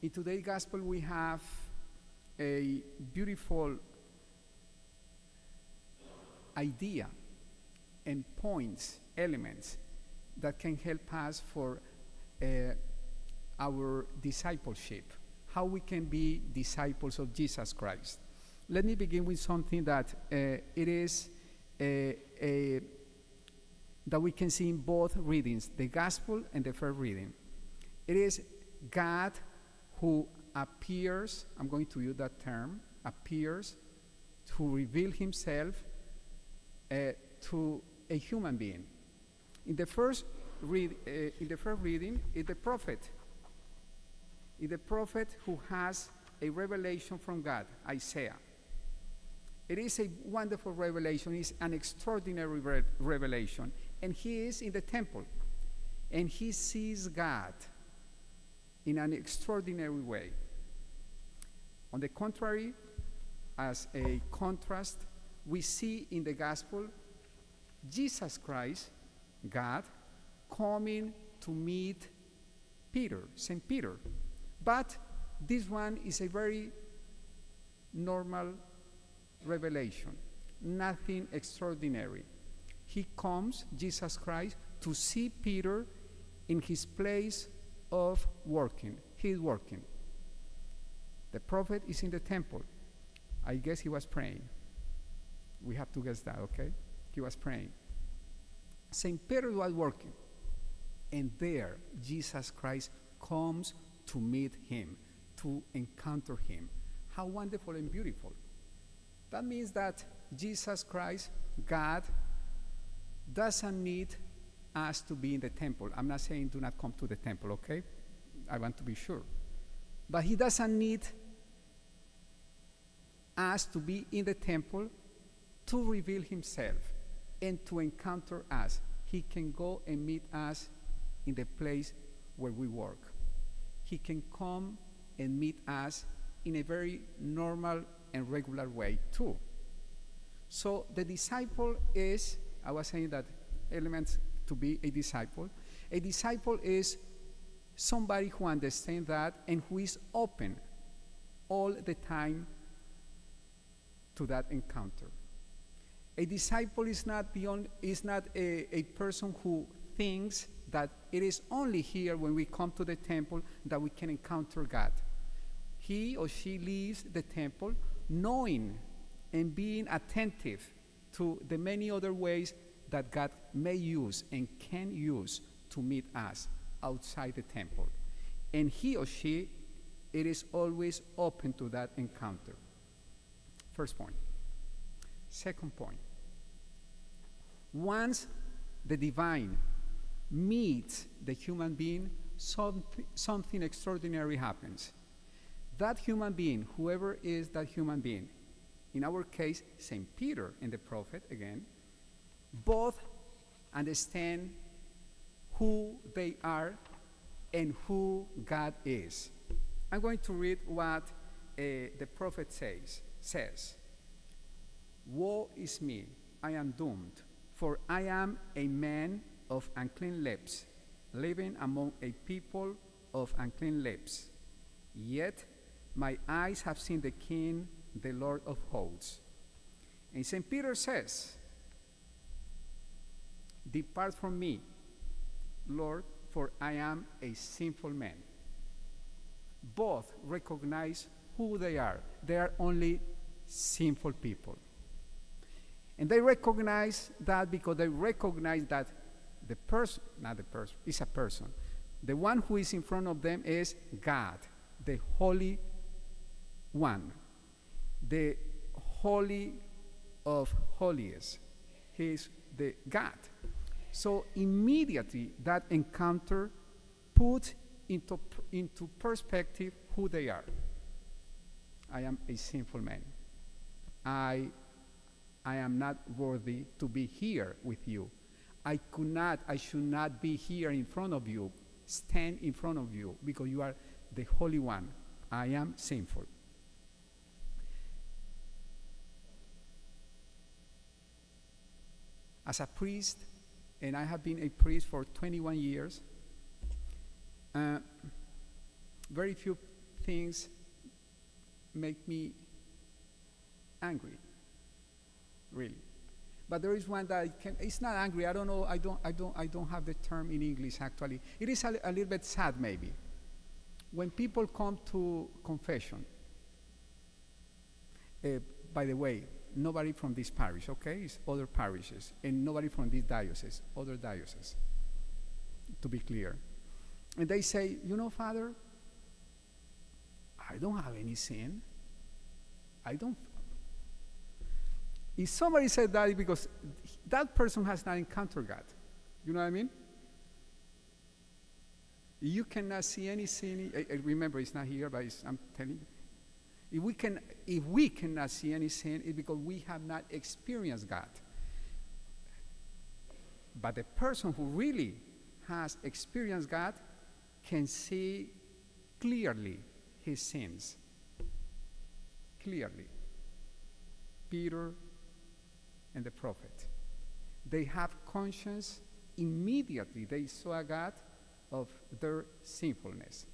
In today's gospel, we have a beautiful idea and points, elements that can help us for our discipleship, how we can be disciples of Jesus Christ. Let me begin with something that it is that we can see in both readings, the gospel and the first reading. It is God who appears, I'm going to use that term, appears to reveal himself to a human being. In the first reading, is the prophet. Is the prophet who has a revelation from God, Isaiah. It is a wonderful revelation. It's an extraordinary revelation. And he is in the temple. And he sees God in an extraordinary way. On the contrary, as a contrast, we see in the gospel Jesus Christ, God, coming to meet Peter, St. Peter. But this one is a very normal revelation, nothing extraordinary. He comes, Jesus Christ, to see Peter in his place of working. He is working. The prophet is in the temple. I guess he was praying. We have to guess that, okay? He was praying. St. Peter was working. And there, Jesus Christ comes to meet him, to encounter him. How wonderful and beautiful. That means that Jesus Christ, God, doesn't need us to be in the temple. I'm not saying do not come to the temple, okay? I want to be sure. But he doesn't need us to be in the temple to reveal himself and to encounter us. He can go and meet us in the place where we work. He can come and meet us in a very normal and regular way too. So the disciple is, I was saying that elements to be a disciple. A disciple is somebody who understands that and who is open all the time to that encounter. A disciple is not a person who thinks that it is only here when we come to the temple that we can encounter God. He or she leaves the temple knowing and being attentive to the many other ways that God may use and can use to meet us outside the temple. And he or she, it is always open to that encounter. First point. Second point. Once the divine meets the human being, something extraordinary happens. That human being, whoever is that human being, in our case, St. Peter and the prophet, again, both understand who they are and who God is. I'm going to read what the prophet says. Woe is me, I am doomed, for I am a man of unclean lips, living among a people of unclean lips. Yet my eyes have seen the King, the Lord of hosts. And St. Peter says, depart from me, Lord, for I am a sinful man. Both recognize who they are. They are only sinful people. And they recognize that because they recognize that the person, not the person, is a person. The one who is in front of them is God, the Holy One, the Holy of Holies. He is the God. So immediately that encounter puts into perspective who they are. I am a sinful man. I am not worthy to be here with you. I should not be here in front of you, stand in front of you, because you are the Holy One. I am sinful. As a priest, and I have been a priest for 21 years, very few things make me angry, really. But there is one that it's not angry. I don't know. I don't have the term in English actually. It is a little bit sad maybe. When people come to confession, by the way, nobody from this parish, okay? It's other parishes, and nobody from this diocese, other dioceses, to be clear. And they say, you know, Father, I don't have any sin. I don't. If somebody said that, it's because that person has not encountered God. You know what I mean? You cannot see any sin. Remember, it's not here, but I'm telling you. If we cannot see any sin, it's because we have not experienced God. But the person who really has experienced God can see clearly his sins. Clearly. Peter and the prophet. They have conscience immediately. They saw God of their sinfulness.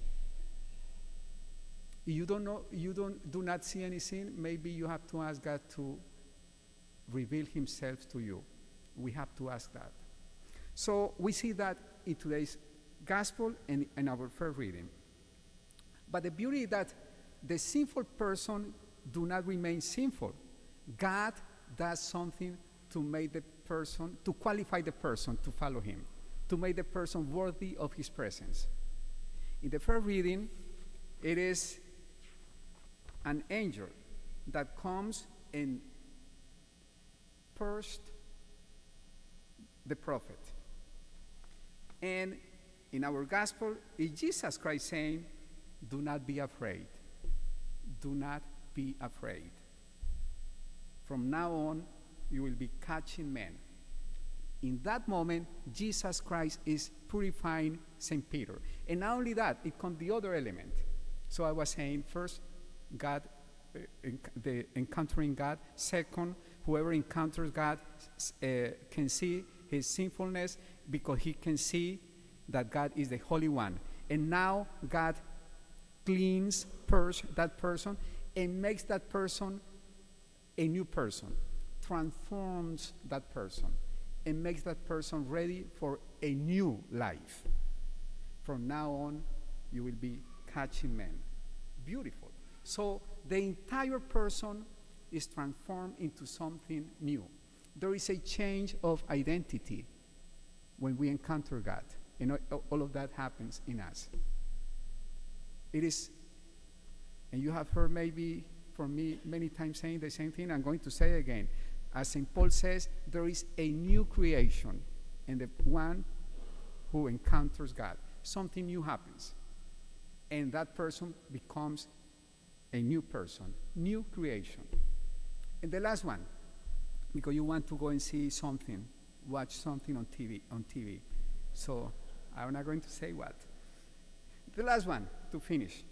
If you don't know, do not see any sin, maybe you have to ask God to reveal himself to you. We have to ask that. So we see that in today's gospel and in our first reading. But the beauty is that the sinful person do not remain sinful. God does something to make the person, to qualify the person to follow him, to make the person worthy of his presence. In the first reading, it is an angel that comes and purged the prophet. And in our gospel, is Jesus Christ saying, do not be afraid. Do not be afraid. From now on, you will be catching men. In that moment, Jesus Christ is purifying St. Peter. And not only that, it comes the other element. So I was saying, first, God, the encountering God. Second, whoever encounters God can see his sinfulness because he can see that God is the Holy One. And now God cleans, purges that person and makes that person a new person, transforms that person, and makes that person ready for a new life. From now on, you will be catching men. Beautiful. So the entire person is transformed into something new. There is a change of identity when we encounter God, and all of that happens in us. It is, and you have heard maybe from me many times saying the same thing. I'm going to say again. As St. Paul says, there is a new creation in the one who encounters God. Something new happens. And that person becomes a new person, new creation. And the last one, because you want to go and see something, watch something on TV. So I'm not going to say what. The last one, to finish.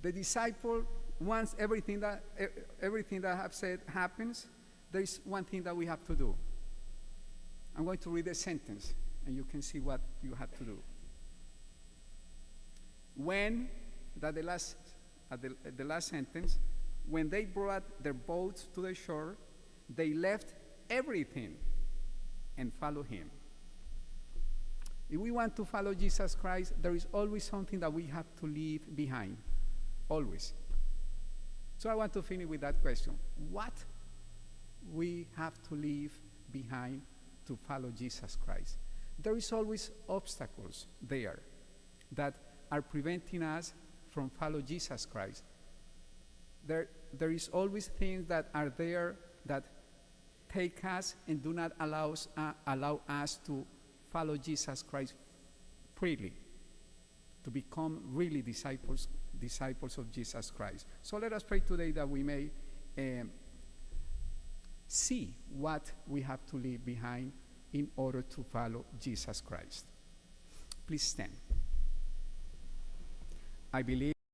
The disciple, once everything that I have said happens, there is one thing that we have to do. I'm going to read a sentence, and you can see what you have to do. When, that the last sentence, when they brought their boats to the shore, they left everything and followed him. If we want to follow Jesus Christ, there is always something that we have to leave behind. Always. So I want to finish with that question. What we have to leave behind to follow Jesus Christ? There is always obstacles there that are preventing us from follow Jesus Christ. There is always things that are there that take us and do not allow us to follow Jesus Christ freely, to become really disciples of Jesus Christ. So let us pray today that we may see what we have to leave behind in order to follow Jesus Christ. Please stand. I believe